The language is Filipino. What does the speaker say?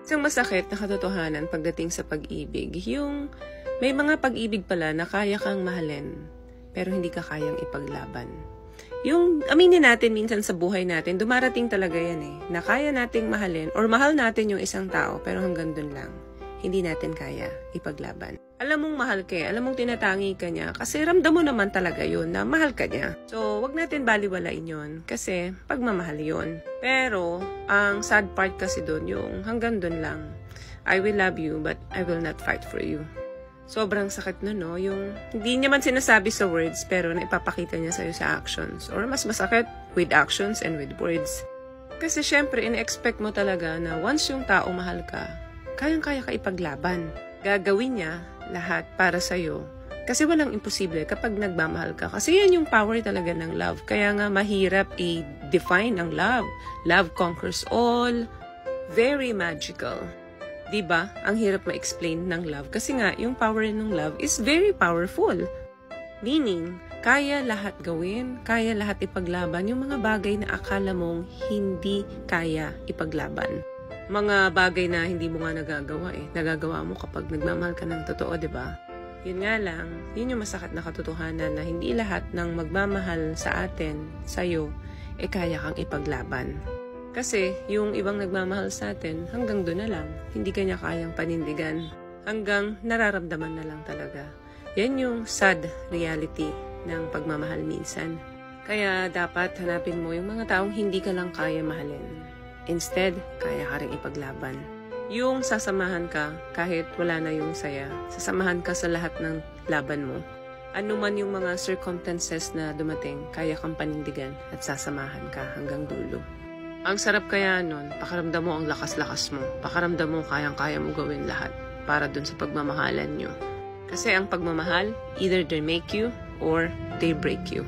Isang masakit na katotohanan pagdating sa pag-ibig, yung may mga pag-ibig pala na kaya kang mahalin, pero hindi ka kayang ipaglaban. Yung aminin natin minsan sa buhay natin, dumarating talaga yan na kaya nating mahalin or mahal natin yung isang tao, pero hanggang dun lang. Hindi natin kaya ipaglaban. Alam mong mahal ka, alam mong tinatangi ka niya, kasi ramdam mo naman talaga yun na mahal ka niya. So, wag natin baliwalain yun, kasi pagmamahal yun. Pero, ang sad part kasi dun, yung hanggang dun lang. I will love you, but I will not fight for you. Sobrang sakit nun, no? Yung hindi niya man sinasabi sa words, pero naipapakita niya sa'yo sa actions. Or mas masakit, with actions and with words. Kasi syempre, ina-expect mo talaga na once yung tao mahal ka, kayang-kaya ka ipaglaban. Gagawin niya lahat para sa'yo. Kasi walang imposible kapag nagmamahal ka. Kasi yan yung power talaga ng love. Kaya nga mahirap i-define ang love. Love conquers all. Very magical. Diba? Ang hirap ma-explain ng love. Kasi nga, yung power ng love is very powerful. Meaning, kaya lahat gawin, kaya lahat ipaglaban yung mga bagay na akala mong hindi kaya ipaglaban. Mga bagay na hindi mo nga nagagawa Nagagawa mo kapag nagmamahal ka ng totoo, diba? Yun nga lang, yun yung masakit na katotohanan na hindi lahat ng magmamahal sa atin, sa'yo, kaya kang ipaglaban. Kasi yung ibang nagmamahal sa atin, hanggang doon na lang, hindi kanya kayang panindigan. Hanggang nararamdaman na lang talaga. Yan yung sad reality ng pagmamahal minsan. Kaya dapat hanapin mo yung mga taong hindi ka lang kaya mahalin. Instead, kaya ka rin ipaglaban. Yung sasamahan ka kahit wala na yung saya. Sasamahan ka sa lahat ng laban mo. Ano man yung mga circumstances na dumating, kaya kang panindigan at sasamahan ka hanggang dulo. Ang sarap kaya nun, pakaramdam mo ang lakas-lakas mo. Pakaramdam mo kayang-kaya mo gawin lahat para dun sa pagmamahalan nyo. Kasi ang pagmamahal, either they make you or they break you.